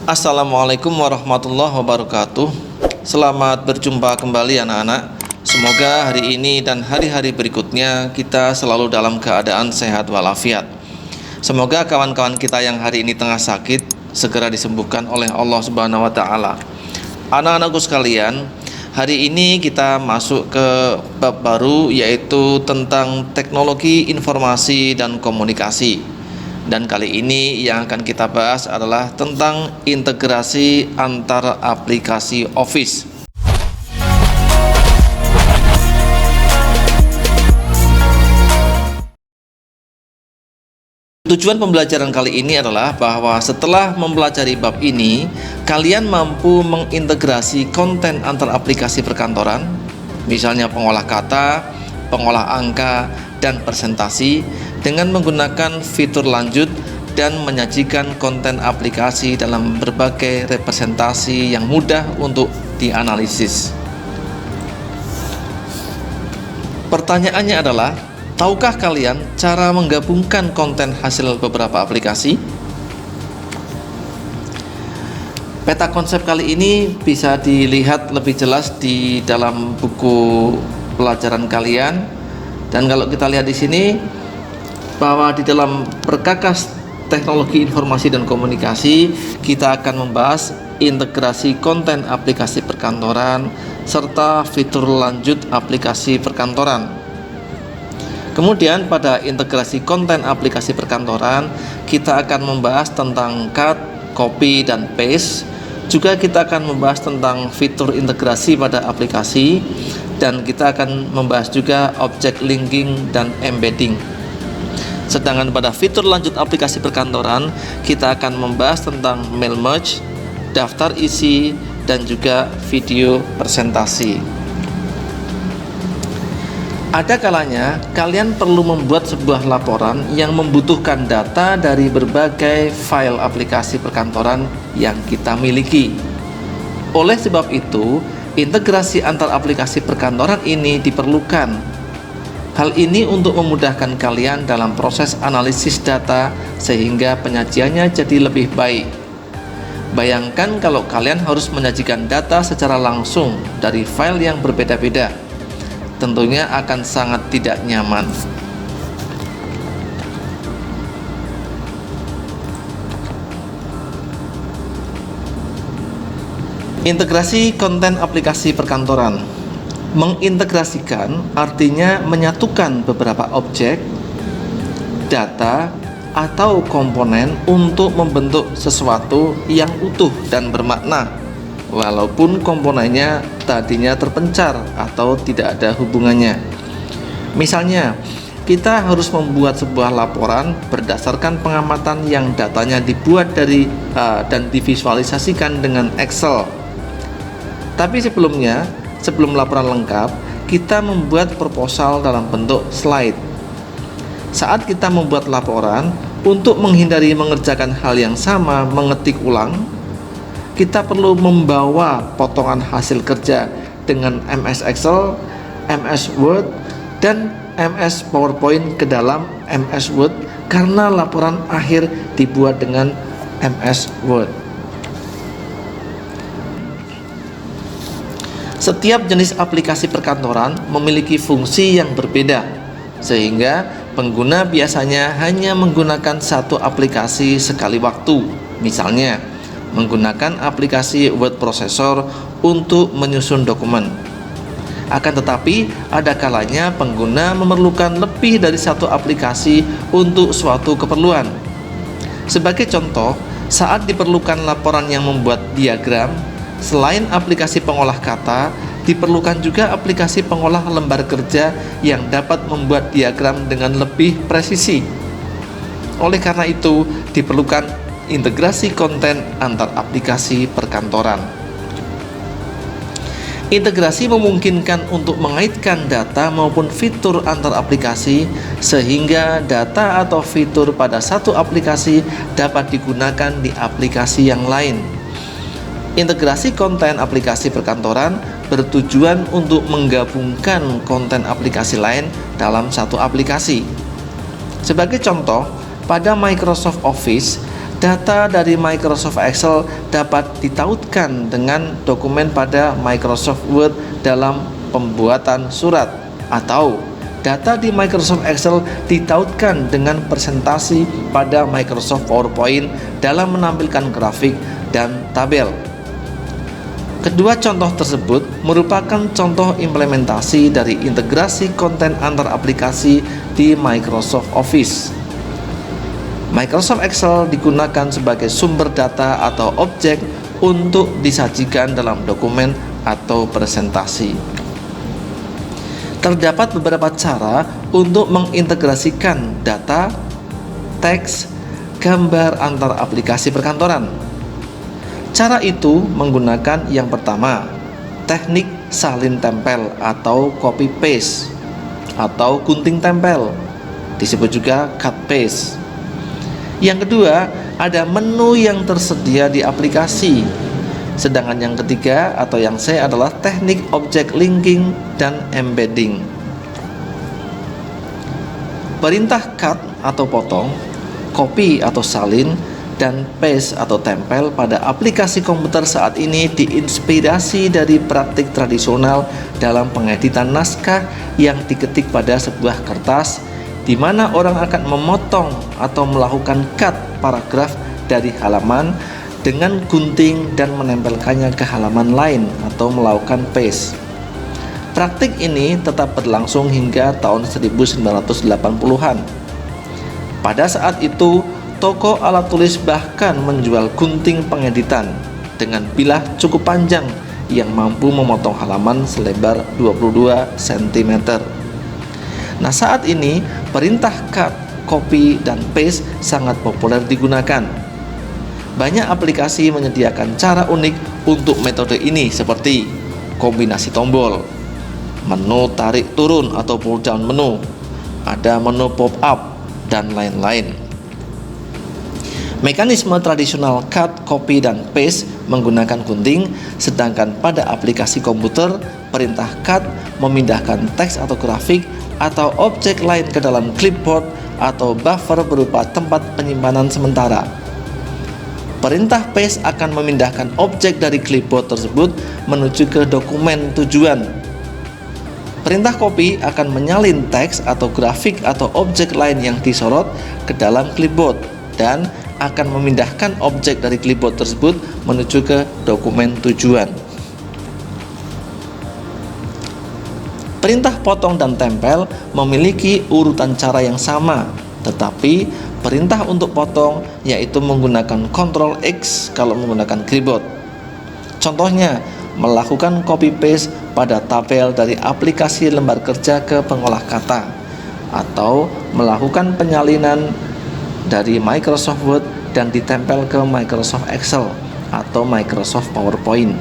Assalamualaikum warahmatullahi wabarakatuh. Selamat berjumpa kembali anak-anak. Semoga hari ini dan hari-hari berikutnya kita selalu dalam keadaan sehat walafiat. Semoga kawan-kawan kita yang hari ini tengah sakit segera disembuhkan oleh Allah Subhanahu wa taala. Anak-anakku sekalian, hari ini kita masuk ke bab baru, yaitu tentang teknologi informasi dan komunikasi. Dan kali ini yang akan kita bahas adalah tentang integrasi antar aplikasi Office. Tujuan pembelajaran kali ini adalah bahwa setelah mempelajari bab ini, kalian mampu mengintegrasi konten antar aplikasi perkantoran, misalnya pengolah kata, pengolah angka, dan presentasi, dengan menggunakan fitur lanjut dan menyajikan konten aplikasi dalam berbagai representasi yang mudah untuk dianalisis. Pertanyaannya adalah, tahukah kalian cara menggabungkan konten hasil beberapa aplikasi? Peta konsep kali ini bisa dilihat lebih jelas di dalam buku pelajaran kalian. Dan kalau kita lihat di sini, bahwa di dalam perkakas teknologi informasi dan komunikasi, kita akan membahas integrasi konten aplikasi perkantoran serta fitur lanjut aplikasi perkantoran. Kemudian pada integrasi konten aplikasi perkantoran, kita akan membahas tentang cut, copy, dan paste. Juga kita akan membahas tentang fitur integrasi pada aplikasi, dan kita akan membahas juga object linking dan embedding. Sedangkan pada fitur lanjut aplikasi perkantoran, kita akan membahas tentang mail merge, daftar isi, dan juga video presentasi. Ada kalanya kalian perlu membuat sebuah laporan yang membutuhkan data dari berbagai file aplikasi perkantoran yang kita miliki. Oleh sebab itu, integrasi antar aplikasi perkantoran ini diperlukan. Hal ini untuk memudahkan kalian dalam proses analisis data sehingga penyajiannya jadi lebih baik. Bayangkan kalau kalian harus menyajikan data secara langsung dari file yang berbeda-beda. Tentunya akan sangat tidak nyaman. Integrasi konten aplikasi perkantoran. Mengintegrasikan artinya menyatukan beberapa objek, data, atau komponen untuk membentuk sesuatu yang utuh dan bermakna, walaupun komponennya tadinya terpencar atau tidak ada hubungannya. Misalnya, kita harus membuat sebuah laporan berdasarkan pengamatan yang datanya dibuat dari dan divisualisasikan dengan Excel. Tapi sebelum laporan lengkap, kita membuat proposal dalam bentuk slide. Saat kita membuat laporan, untuk menghindari mengerjakan hal yang sama mengetik ulang, kita perlu membawa potongan hasil kerja dengan MS Excel, MS Word, dan MS PowerPoint ke dalam MS Word karena laporan akhir dibuat dengan MS Word. Setiap jenis aplikasi perkantoran memiliki fungsi yang berbeda, sehingga pengguna biasanya hanya menggunakan satu aplikasi sekali waktu. Misalnya, menggunakan aplikasi word processor untuk menyusun dokumen. Akan tetapi, ada kalanya pengguna memerlukan lebih dari satu aplikasi untuk suatu keperluan. Sebagai contoh, saat diperlukan laporan yang membuat diagram, selain aplikasi pengolah kata, diperlukan juga aplikasi pengolah lembar kerja yang dapat membuat diagram dengan lebih presisi. Oleh karena itu, diperlukan integrasi konten antar aplikasi perkantoran. Integrasi memungkinkan untuk mengaitkan data maupun fitur antar aplikasi sehingga data atau fitur pada satu aplikasi dapat digunakan di aplikasi yang lain. Integrasi konten aplikasi perkantoran bertujuan untuk menggabungkan konten aplikasi lain dalam satu aplikasi. Sebagai contoh, pada Microsoft Office, Data dari Microsoft Excel dapat ditautkan dengan dokumen pada Microsoft Word dalam pembuatan surat, atau data di Microsoft Excel ditautkan dengan presentasi pada Microsoft PowerPoint dalam menampilkan grafik dan tabel. Kedua contoh tersebut merupakan contoh implementasi dari integrasi konten antar aplikasi di Microsoft Office. Microsoft Excel digunakan sebagai sumber data atau objek untuk disajikan dalam dokumen atau presentasi. Terdapat beberapa cara untuk mengintegrasikan data, teks, gambar antar aplikasi perkantoran. Cara itu menggunakan yang pertama, teknik salin tempel atau copy paste atau gunting tempel, disebut juga cut paste. Yang kedua, ada menu yang tersedia di aplikasi. Sedangkan yang ketiga atau yang C adalah teknik object linking dan embedding. Perintah cut atau potong, copy atau salin, dan paste atau tempel pada aplikasi komputer saat ini diinspirasi dari praktik tradisional dalam pengeditan naskah yang diketik pada sebuah kertas, di mana orang akan memotong atau melakukan cut paragraf dari halaman dengan gunting dan menempelkannya ke halaman lain atau melakukan paste. Praktik ini tetap berlangsung hingga tahun 1980-an. Pada saat itu, toko alat tulis bahkan menjual gunting pengeditan dengan bilah cukup panjang yang mampu memotong halaman selebar 22 cm. Nah, saat ini perintah cut, copy, dan paste sangat populer digunakan. Banyak aplikasi menyediakan cara unik untuk metode ini seperti kombinasi tombol, menu tarik turun atau pull down menu, ada menu pop up, dan lain-lain. Mekanisme tradisional cut, copy, dan paste menggunakan gunting, sedangkan pada aplikasi komputer, perintah cut memindahkan teks atau grafik atau objek lain ke dalam clipboard atau buffer berupa tempat penyimpanan sementara. Perintah paste akan memindahkan objek dari clipboard tersebut menuju ke dokumen tujuan. Perintah copy akan menyalin teks atau grafik atau objek lain yang disorot ke dalam clipboard dan akan memindahkan objek dari clipboard tersebut menuju ke dokumen tujuan. Perintah potong dan tempel memiliki urutan cara yang sama, tetapi perintah untuk potong yaitu menggunakan Ctrl X kalau menggunakan keyboard. Contohnya, melakukan copy paste pada tabel dari aplikasi lembar kerja ke pengolah kata, atau melakukan penyalinan dari Microsoft Word dan ditempel ke Microsoft Excel atau Microsoft PowerPoint.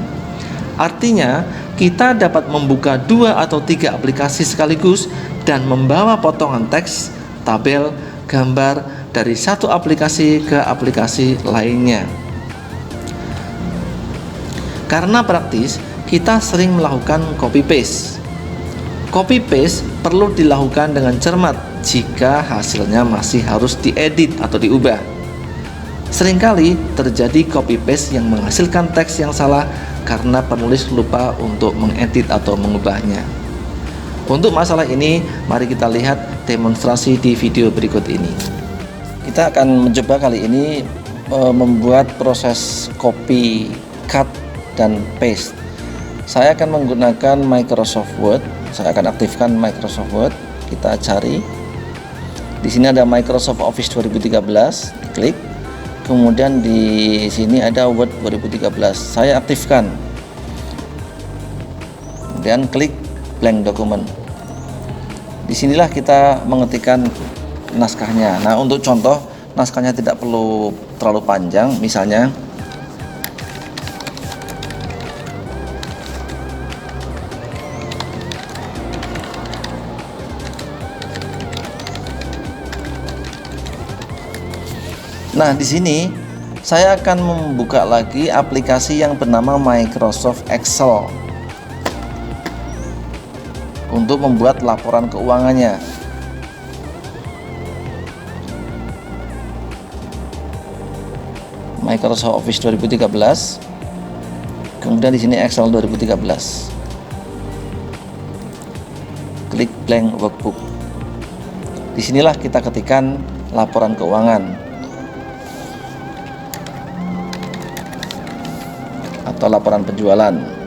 Artinya, kita dapat membuka 2 atau 3 aplikasi sekaligus dan membawa potongan teks, tabel, gambar dari satu aplikasi ke aplikasi lainnya. Karena praktis, kita sering melakukan copy paste. Copy paste perlu dilakukan dengan cermat jika hasilnya masih harus diedit atau diubah. Seringkali terjadi copy paste yang menghasilkan teks yang salah karena penulis lupa untuk mengedit atau mengubahnya. Untuk masalah ini, mari kita lihat demonstrasi di video berikut ini. Kita akan mencoba kali ini membuat proses copy, cut, dan paste. Saya akan menggunakan Microsoft Word. Saya akan aktifkan Microsoft Word. Kita cari. Di sini ada Microsoft Office 2013, klik. Kemudian di sini ada Word 2013. Saya aktifkan. Kemudian klik blank document. Disinilah kita mengetikkan naskahnya. Nah, untuk contoh naskahnya tidak perlu terlalu panjang. Misalnya nah, di sini saya akan membuka lagi aplikasi yang bernama Microsoft Excel untuk membuat laporan keuangannya. Microsoft Office 2013. Kemudian di sini Excel 2013. Klik blank workbook. Disinilah kita ketikkan laporan keuangan atau laporan penjualan.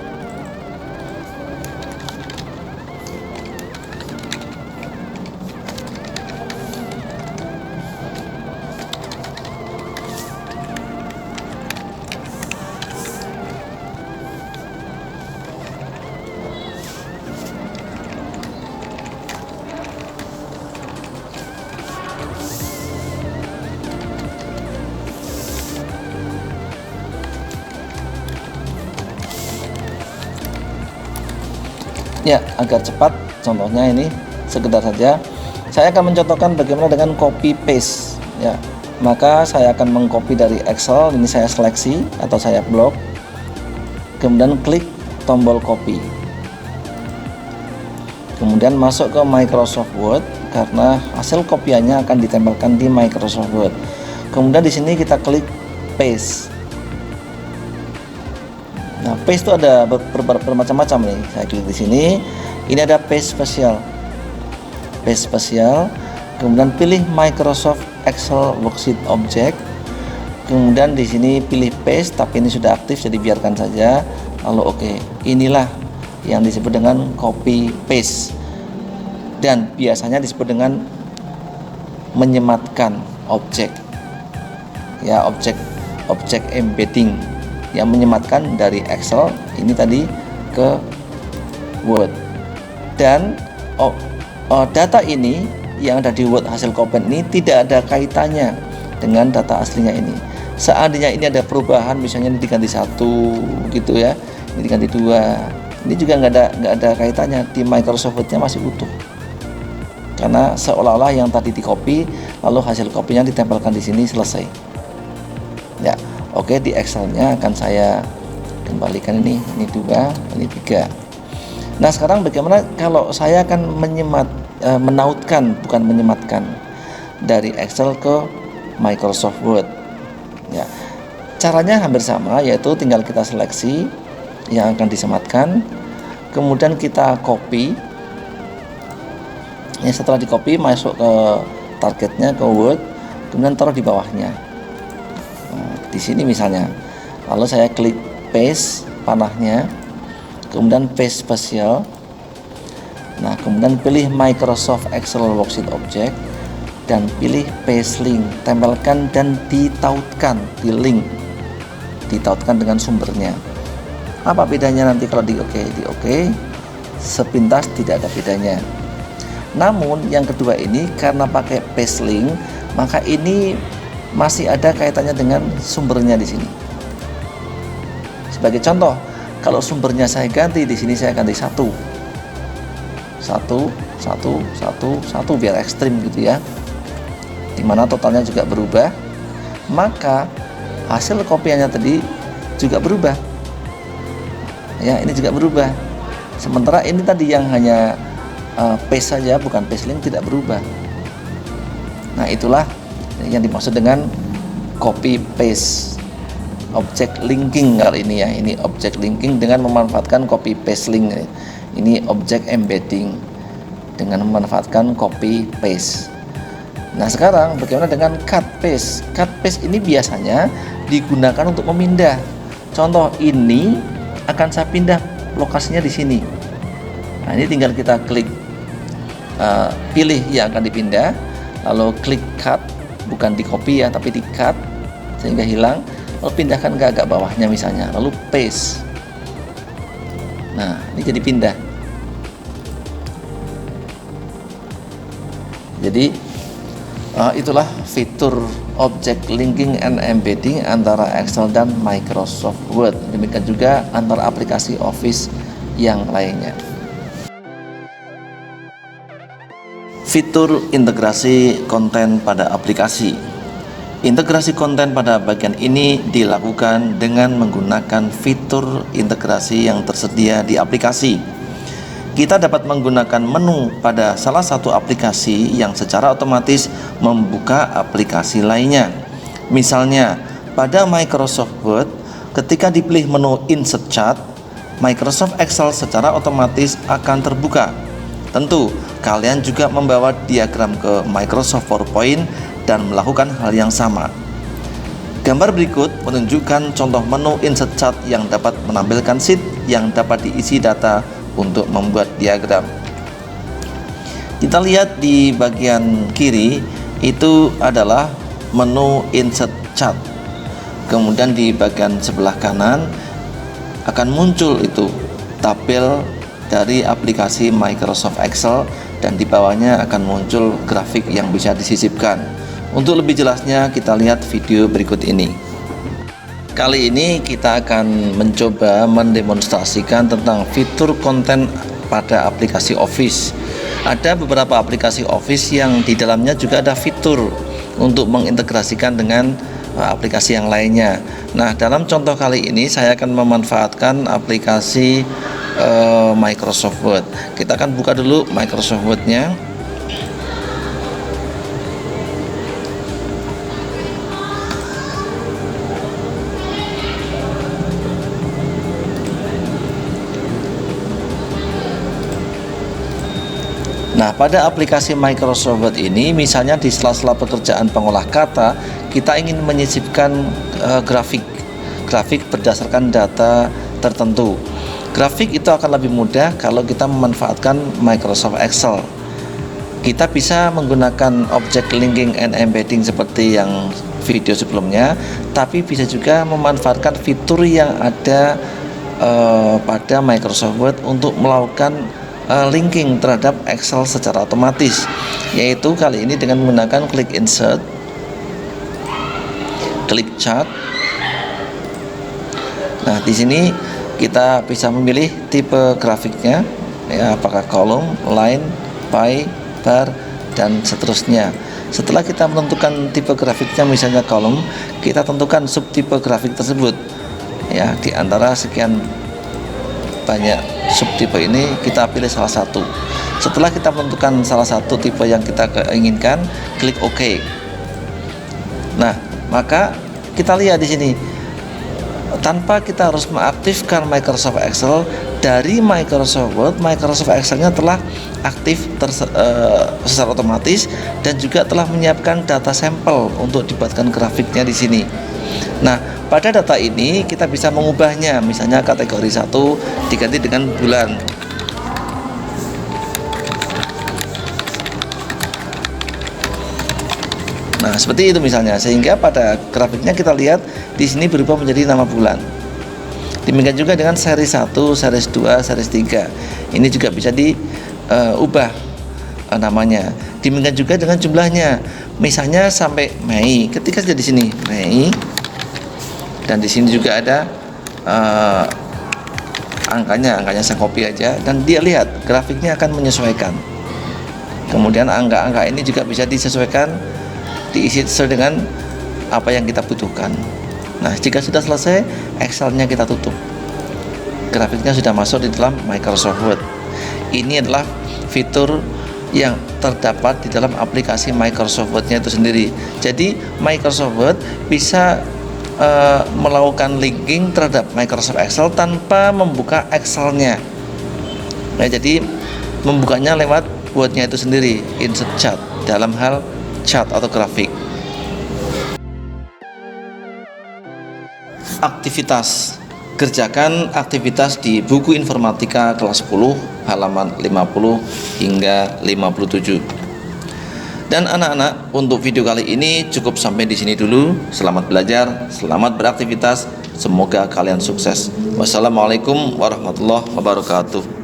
Ya, agar cepat, contohnya ini sekedar saja. Saya akan mencontohkan bagaimana dengan copy paste. Ya, maka saya akan mengcopy dari Excel. Ini saya seleksi atau saya blok. Kemudian klik tombol copy. Kemudian masuk ke Microsoft Word karena hasil kopiannya akan ditempelkan di Microsoft Word. Kemudian di sini kita klik paste. Nah, paste itu ada bermacam-macam nih. Saya klik di sini. Ini ada paste spesial. Paste spesial. Kemudian pilih Microsoft Excel Worksheet Object. Kemudian di sini pilih paste, tapi ini sudah aktif jadi biarkan saja. Lalu oke. Inilah yang disebut dengan copy paste. Dan biasanya disebut dengan menyematkan objek. Ya, objek embedding, yang menyematkan dari Excel ini tadi ke Word. Dan data ini yang ada di Word hasil copy ini tidak ada kaitannya dengan data aslinya ini. Seandainya ini ada perubahan, misalnya ini diganti 1 gitu ya, ini diganti 2, ini juga nggak ada kaitannya. Di Microsoft Word-nya masih utuh, karena seolah-olah yang tadi di copy lalu hasil copy-nya ditempelkan di sini, selesai ya. Oke, di Excel-nya akan saya kembalikan ini 2, ini 3. Nah, sekarang bagaimana kalau saya akan menautkan, bukan menyematkan, dari Excel ke Microsoft Word. Ya, caranya hampir sama, yaitu tinggal kita seleksi yang akan disematkan, kemudian kita copy. Ya, setelah di copy masuk ke targetnya, ke Word, kemudian taruh di bawahnya. Di sini misalnya, lalu saya klik paste panahnya, kemudian paste spesial. Nah, kemudian pilih Microsoft Excel Worksheet Object dan pilih paste link, tempelkan dan ditautkan di link, ditautkan dengan sumbernya. Apa bedanya nanti kalau di OK? Sepintas tidak ada bedanya. Namun yang kedua ini karena pakai paste link, maka ini masih ada kaitannya dengan sumbernya di sini. Sebagai contoh, kalau sumbernya saya ganti di sini, saya ganti 1 biar ekstrim gitu ya, dimana totalnya juga berubah, maka hasil kopiannya tadi juga berubah. Ya, ini juga berubah. Sementara ini tadi yang hanya paste saja, bukan paste link, tidak berubah. Nah, itulah yang dimaksud dengan copy paste. Object linking kali ini ya, ini object linking dengan memanfaatkan copy paste link. Ini object embedding dengan memanfaatkan copy paste. Nah, sekarang bagaimana dengan cut paste? Cut paste ini biasanya digunakan untuk memindah. Contoh, ini akan saya pindah lokasinya di sini. Nah, ini tinggal kita klik pilih yang akan dipindah, lalu klik cut, bukan di copy ya, tapi di cut sehingga hilang, lalu pindahkan ke agak bawahnya misalnya, lalu paste. Nah, ini jadi pindah. Jadi itulah fitur object linking and embedding antara Excel dan Microsoft Word. Demikian juga antara aplikasi Office yang lainnya. Fitur integrasi konten pada aplikasi. Integrasi konten pada bagian ini dilakukan dengan menggunakan fitur integrasi yang tersedia di aplikasi. Kita dapat menggunakan menu pada salah satu aplikasi yang secara otomatis membuka aplikasi lainnya. Misalnya, pada Microsoft Word, ketika dipilih menu Insert Chart, Microsoft Excel secara otomatis akan terbuka. Tentu, kalian juga membawa diagram ke Microsoft PowerPoint dan melakukan hal yang sama. Gambar berikut menunjukkan contoh menu Insert Chart yang dapat menampilkan sheet yang dapat diisi data untuk membuat diagram. Kita lihat di bagian kiri itu adalah menu Insert Chart. Kemudian di bagian sebelah kanan akan muncul itu tabel dari aplikasi Microsoft Excel dan di bawahnya akan muncul grafik yang bisa disisipkan. Untuk lebih jelasnya kita lihat video berikut ini. Kali ini kita akan mencoba mendemonstrasikan tentang fitur konten pada aplikasi Office. Ada beberapa aplikasi Office yang di dalamnya juga ada fitur untuk mengintegrasikan dengan aplikasi yang lainnya. Nah, dalam contoh kali ini saya akan memanfaatkan aplikasi Microsoft Word. Kita akan buka dulu Microsoft Word-nya. Nah, pada aplikasi Microsoft Word ini, misalnya di sela-sela pekerjaan pengolah kata, kita ingin menyisipkan grafik berdasarkan data tertentu. Grafik itu akan lebih mudah kalau kita memanfaatkan Microsoft Excel. Kita bisa menggunakan object linking and embedding seperti yang video sebelumnya, tapi bisa juga memanfaatkan fitur yang ada pada Microsoft Word untuk melakukan linking terhadap Excel secara otomatis, yaitu kali ini dengan menggunakan klik insert, klik chart. Nah, di sini kita bisa memilih tipe grafiknya, ya, apakah kolom, line, pie, bar, dan seterusnya. Setelah kita menentukan tipe grafiknya, misalnya kolom, kita tentukan subtipe grafik tersebut, ya, di antara sekian banyak subtipe ini kita pilih salah satu. Setelah kita menentukan salah satu tipe yang kita inginkan, klik OK. Nah, maka kita lihat di sini, tanpa kita harus mengaktifkan Microsoft Excel, dari Microsoft Word, Microsoft Excel-nya telah aktif secara otomatis dan juga telah menyiapkan data sampel untuk dibuatkan grafiknya di sini. Nah, pada data ini kita bisa mengubahnya, misalnya kategori 1 diganti dengan bulan. Nah, seperti itu misalnya, sehingga pada grafiknya kita lihat di sini berubah menjadi nama bulan. Demikian juga dengan seri 1, seri 2, seri 3. Ini juga bisa diubah namanya. Demikian juga dengan jumlahnya. Misalnya sampai Mei. Ketika sudah di sini Mei, dan di sini juga ada angkanya saya copy aja, dan dia lihat grafiknya akan menyesuaikan. Kemudian angka-angka ini juga bisa disesuaikan, diisi sesuai dengan apa yang kita butuhkan. Nah, jika sudah selesai, Excel-nya kita tutup. Grafiknya sudah masuk di dalam Microsoft Word. Ini adalah fitur yang terdapat di dalam aplikasi Microsoft Word-nya itu sendiri. Jadi Microsoft Word bisa melakukan linking terhadap Microsoft Excel tanpa membuka Excel-nya. Nah, jadi membukanya lewat Word-nya itu sendiri, insert chart, dalam hal chart atau grafik. Aktivitas. Kerjakan aktivitas di buku informatika kelas 10 halaman 50 hingga 57. Dan anak-anak, untuk video kali ini cukup sampai di sini dulu. Selamat belajar, selamat beraktivitas. Semoga kalian sukses. Wassalamualaikum warahmatullahi wabarakatuh.